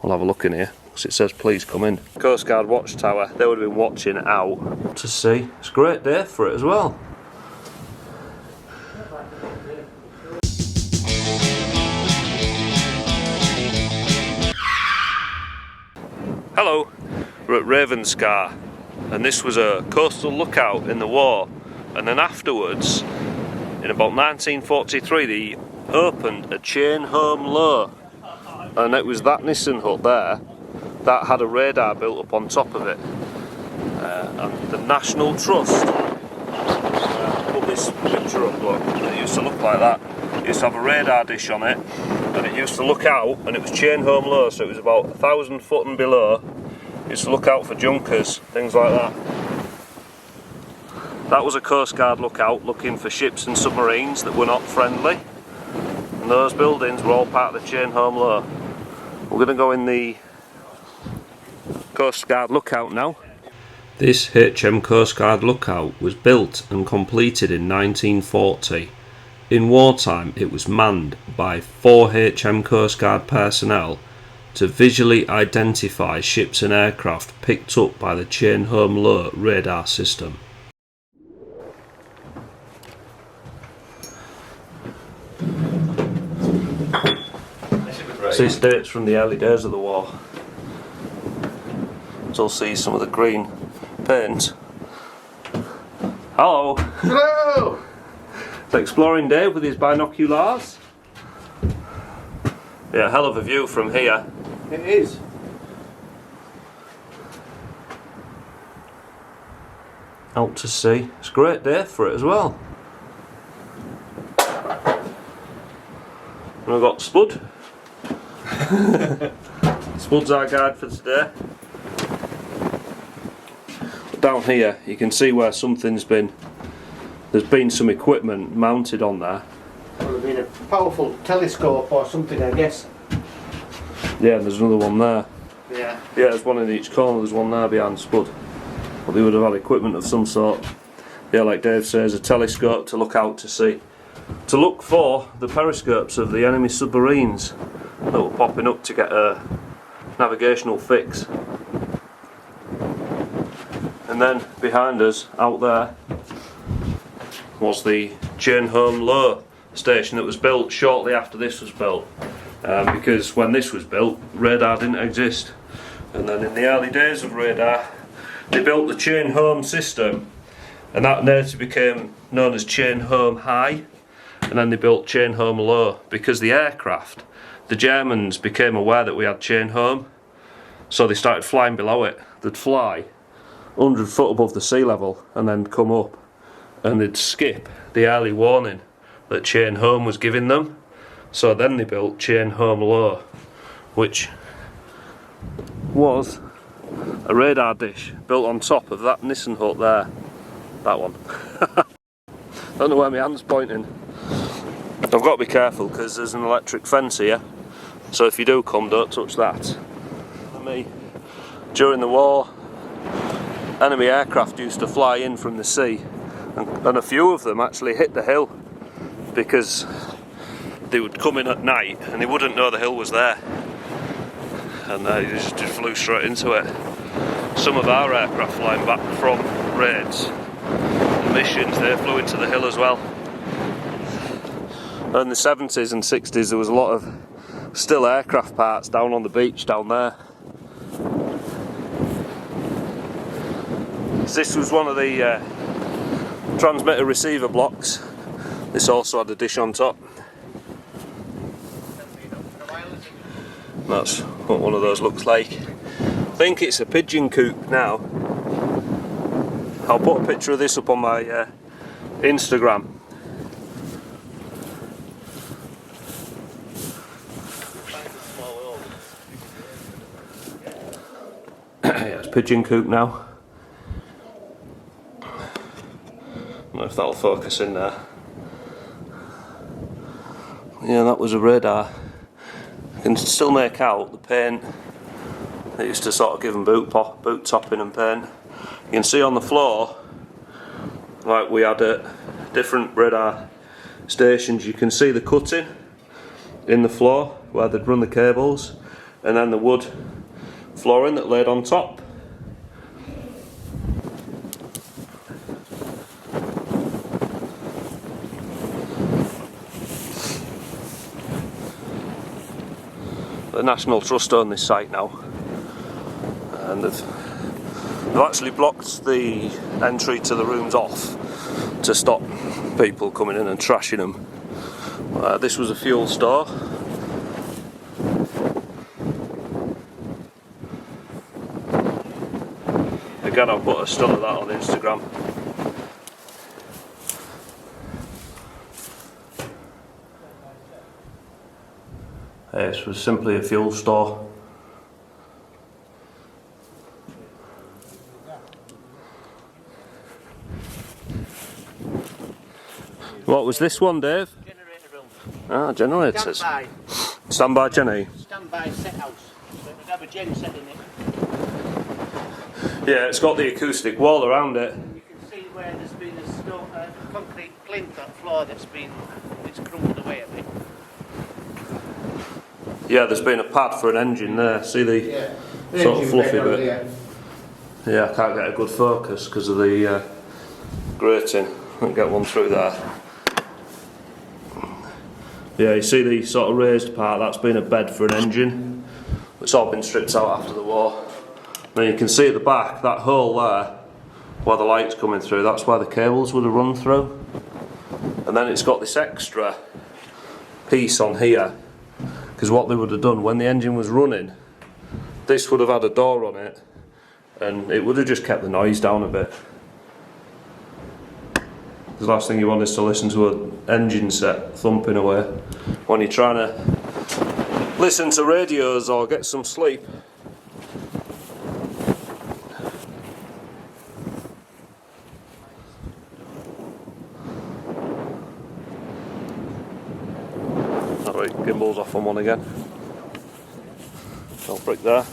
We'll have a look in here, because it says please come in. Coast Guard watchtower, they would have been watching out to sea. It's a great day for it as well. Hello, we're at Ravenscar, and this was a coastal lookout in the war, and then afterwards, in about 1943, they opened a chain home low, and it was that Nissan hut there that had a radar built up on top of it. And the National Trust put this picture up, look, it used to look like that. It used to have a radar dish on it, and it used to look out, and it was chain home low, so it was about 1,000 foot and below. It used to look out for junkers, things like that. That was a Coast Guard lookout looking for ships and submarines that were not friendly. And those buildings were all part of the chain home low. We're going to go in the Coast Guard lookout now. This HM Coast Guard lookout was built and completed in 1940. In wartime it was manned by 4 HM Coast Guard personnel to visually identify ships and aircraft picked up by the chain home low radar system. This dates from the early days of the war. You'll see some of the green paint. Hello! Hello! It's exploring Dave with his binoculars. Yeah, hell of a view from here. It is. Out to sea. It's a great day for it as well. And we've got Spud. Spud's our guide for today. But down here you can see where something's been. There's been some equipment mounted on there. Would have been a powerful telescope or something, I guess. Yeah, and there's another one there. Yeah. Yeah, there's one in each corner, there's one there behind Spud. Well, they would have had equipment of some sort. Yeah, like Dave says, a telescope to look out to sea. To look for the periscopes of the enemy submarines that were popping up to get a navigational fix. And then behind us, out there, was the chain home low station that was built shortly after this was built. Because when this was built, radar didn't exist. And then in the early days of radar, they built the chain home system, and that later became known as chain home high. And then they built chain home low, because the aircraft, the Germans became aware that we had chain home, so they started flying below it. They'd fly 100 foot above the sea level and then come up, and they'd skip the early warning that chain home was giving them. So then they built chain home low, which was a radar dish built on top of that Nissan hut there. That one. Don't know where my hand's pointing. I've got to be careful because there's an electric fence here, so if you do come, don't touch that. During the war, enemy aircraft used to fly in from the sea, and a few of them actually hit the hill because they would come in at night and they wouldn't know the hill was there, and they just flew straight into it. Some of our aircraft flying back from raids and missions, they flew into the hill as well. In the 70s and 60s there was a lot of still aircraft parts down on the beach down there. This was one of the transmitter receiver blocks. This also had a dish on top. That's what one of those looks like. I think it's a pigeon coop now. I'll put a picture of this up on my Instagram. Yeah, it's pigeon coop now. I don't know if that'll focus in there. Yeah, that was a radar. You can still make out the paint. They used to sort of give them boot topping and paint. You can see on the floor, like we had at different radar stations, you can see the cutting in the floor where they'd run the cables, and then the wood flooring that laid on top. The National Trust own this site now, and they've actually blocked the entry to the rooms off to stop people coming in and trashing them. This was a fuel store. Again, I'll put a still of that on Instagram. This was simply a fuel store. What was this one, Dave? Generator room. Ah, generators. Standby. Standby Jenny. Standby set house. So it would have a gen set in it. Yeah, it's got the acoustic wall around it. You can see where there's been a concrete plinth on floor it's crumbled away a bit. Yeah, there's been a pad for an engine there. See the sort of fluffy bit? Yeah, I can't get a good focus because of the grating. I can get one through there. Yeah, you see the sort of raised part, that's been a bed for an engine. It's all been stripped out after the war. Now you can see at the back, that hole there, where the light's coming through, that's where the cables would have run through. And then it's got this extra piece on here, because what they would have done, when the engine was running, this would have had a door on it, and it would have just kept the noise down a bit. The last thing you want is to listen to an engine set thumping away when you're trying to listen to radios or get some sleep. Alright, gimbal's off on one again. Don't brick there. I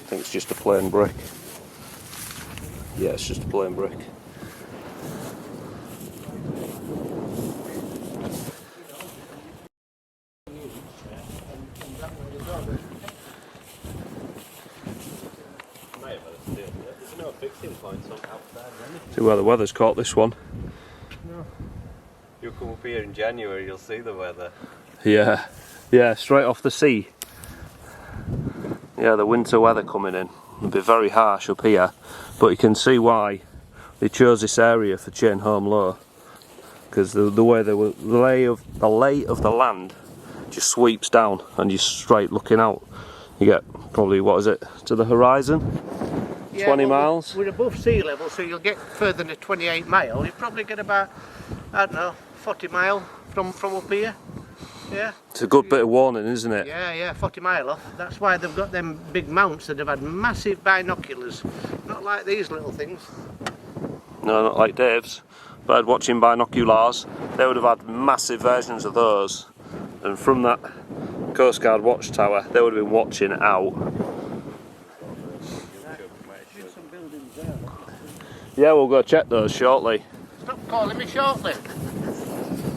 think it's just a plain brick. Yeah, it's just a plain brick. See where the weather's caught this one. No. You'll come up here in January, you'll see the weather. Yeah, yeah, straight off the sea. Yeah, the winter weather coming in. It'll be very harsh up here, but you can see why they chose this area for Chain Home Low, because the way the lay of the land just sweeps down, and you're straight looking out. You get probably, what is it, to the horizon? Yeah, 20 miles? We're above sea level, so you'll get further than 28 mile. You'll probably get about, I don't know, 40 mile from up here. Yeah. It's a good bit of warning, isn't it? Yeah, 40 mile off. That's why they've got them big mounts that have had massive binoculars. Not like these little things. No, not like Dave's. Bird watching binoculars. They would have had massive versions of those. And from that Coast Guard watchtower, they would have been watching out. Yeah, we'll go check those shortly. Stop calling me shortly.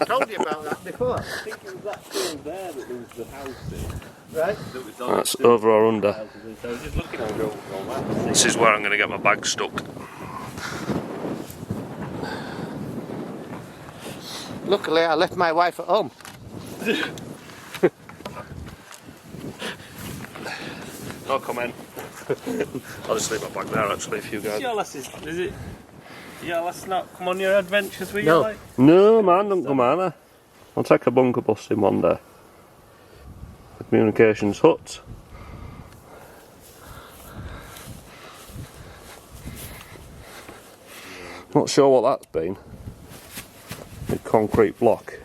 I told you about that before. I think it was that field there that there was the house in. Right. That was on That's over or under. So I was just looking on Google Maps. This is where I'm going to get my bag stuck. Luckily, I left my wife at home. No comment. I'll just leave my bag there actually if you guys. Is it? Yeah, let's not come on your adventures with No. you, like? No man, don't come on. I'll take a bunker busting one day. The communications hut. Not sure what that's been. A concrete block.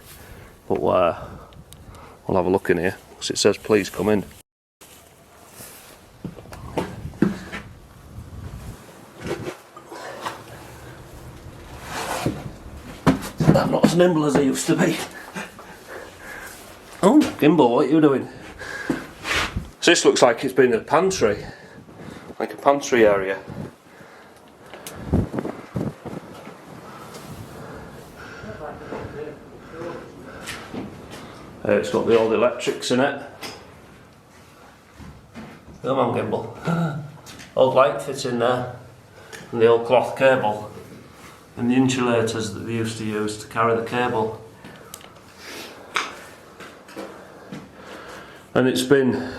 But we'll have a look in here because it says please come in. I'm not as nimble as I used to be. Oh, Gimbal, what are you doing? So this looks like it's been a pantry. Like a pantry area. It's got the old electrics in it. Come on, gimbal. Old light fits in there, and the old cloth cable, and the insulators that they used to use to carry the cable. And it's been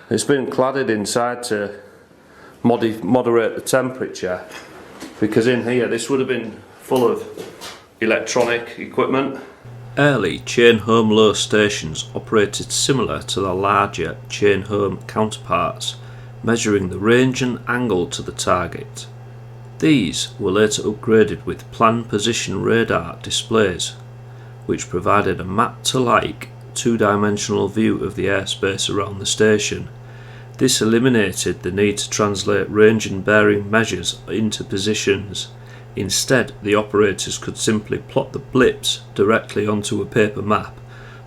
cladded inside to moderate the temperature, because in here this would have been full of electronic equipment. Early chain home low stations operated similar to their larger chain home counterparts, measuring the range and angle to the target. These were later upgraded with plan position radar displays, which provided a map-to-like two-dimensional view of the airspace around the station. This eliminated the need to translate range and bearing measures into positions. Instead, the operators could simply plot the blips directly onto a paper map,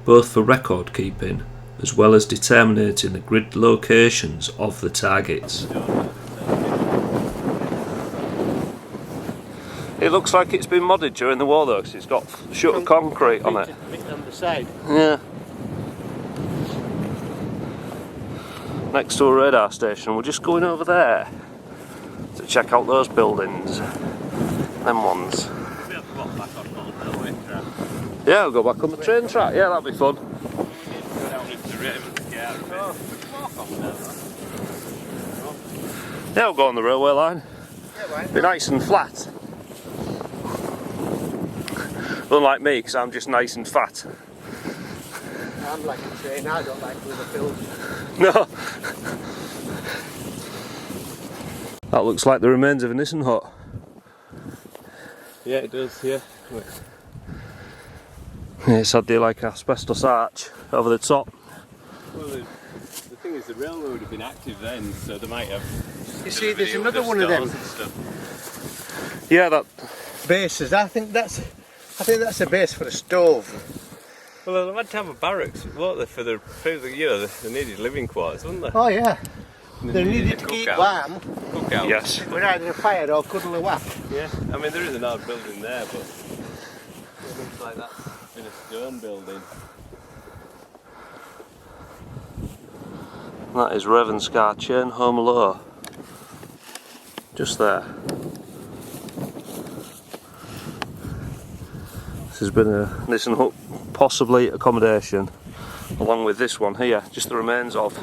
both for record keeping as well as determining the grid locations of the targets. It looks like it's been modded during the war though, because it's got shuttered concrete on it. On the side. Yeah. Next to a radar station, we're just going over there to check out those buildings. Them ones. Yeah, we'll go back on the train track. Yeah, that'll be fun. Yeah, we'll go on the railway line. Be nice and flat. Unlike me, because I'm just nice and fat. I'm like a train, I don't like the building. No. That looks like the remains of a Nissan hut. Yeah, it does, yeah. It's had the like asbestos arch over the top. Well, the thing is, the railway would have been active then, so they might have. You see, there's another one of them. Yeah, that Bases. I think that's a base for a stove. Well, they had to have a barracks, weren't they, for the they needed living quarters, wouldn't they? Oh yeah. And They needed to keep warm. Cookout. yes. With either a fire or cuddle a whack. Yeah, I mean, there is an odd building there, but it looks like that's been a stone building. That is Ravenscar chain home low. Just there. This has been a Nissan hut, possibly accommodation, along with this one here, just the remains of.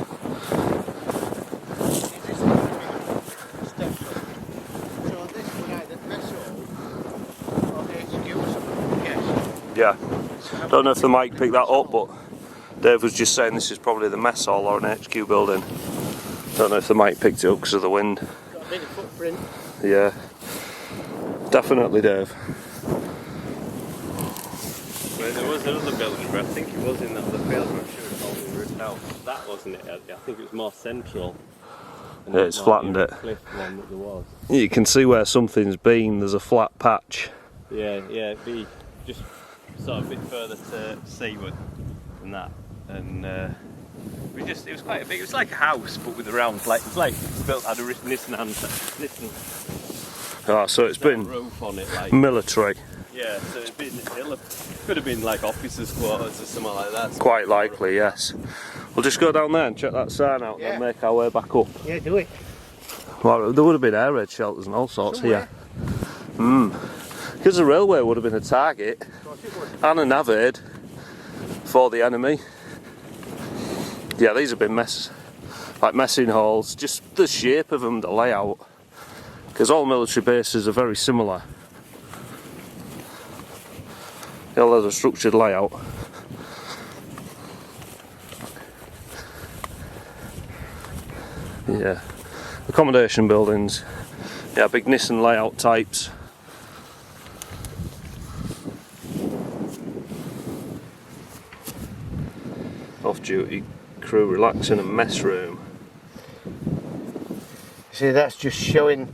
Yeah, don't know if the mic picked that up, but Dave was just saying this is probably the mess hall or an HQ building. Don't know if the mic picked it up because of the wind. Got a big footprint. Yeah, definitely, Dave. Well, there was another building, but I think it was in that other field, I'm sure it's all been ripped out. That wasn't it, I think it was more central. Yeah, it's flattened it. Cliff one that there was. You can see where something's been, there's a flat patch. Yeah, it'd be just sort of a bit further to seaward than that, and it was quite a big. It was like a house, but with a round. It's like built out of Nissan. Ah, so it's been roof on it, like military. Yeah, so could have been like officers' quarters or something like that. Quite likely, yes. We'll just go down there and check that sign out and make our way back up. Yeah, do it. Well, there would have been air raid shelters and all sorts here. Because the railway would have been a target and a navade for the enemy. Yeah, these have been messing halls, just the shape of them, the layout. Because all military bases are very similar. They all have a structured layout. Yeah, accommodation buildings. Yeah, big Nissan layout types. Off-duty crew relax in a mess room. See, that's just showing,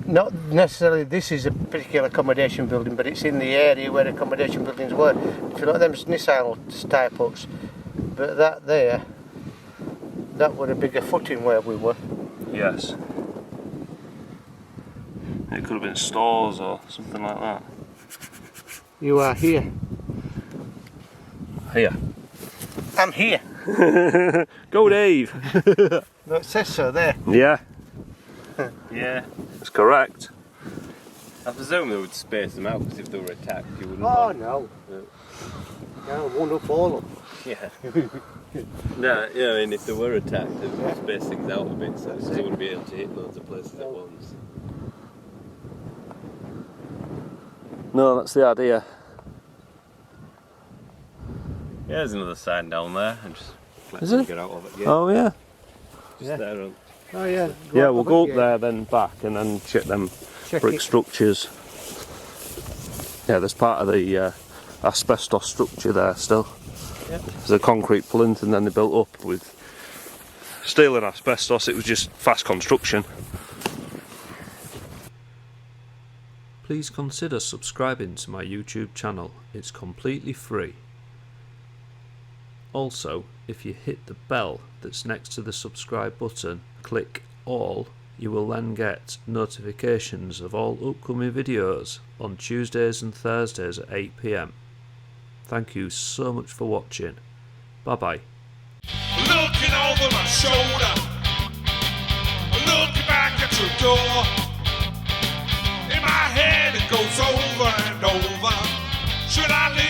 not necessarily this is a particular accommodation building, but it's in the area where accommodation buildings were. If you look at them missile type hooks, but that there, that were a bigger footing where we were. Yes. It could have been stores or something like that. You are here. Here. I'm here. Go Dave! No, it says so there. Yeah, Yeah. that's correct. I presume they would space them out because if they were attacked, you wouldn't. Oh want... no. No, one up all them. Yeah. No, yeah. I mean, if they were attacked, they would space things out a bit, so they wouldn't be able to hit loads of places at once. No, that's the idea. Yeah, there's another sign down there. And just let Is them it? get out of it. Yeah. Oh yeah. Just there. On. Oh yeah. Yeah, we'll go up there, then back, and then check them brick structures. Yeah, there's part of the asbestos structure there still. Yeah. There's a concrete plinth, and then they built up with steel and asbestos. It was just fast construction. Please consider subscribing to my YouTube channel. It's completely free. Also, if you hit the bell that's next to the subscribe button, click all, you will then get notifications of all upcoming videos on Tuesdays and Thursdays at 8 PM. Thank you so much for watching. Bye bye. Looking over my shoulder, looking back at your door. In my head it goes over and over. Should I live?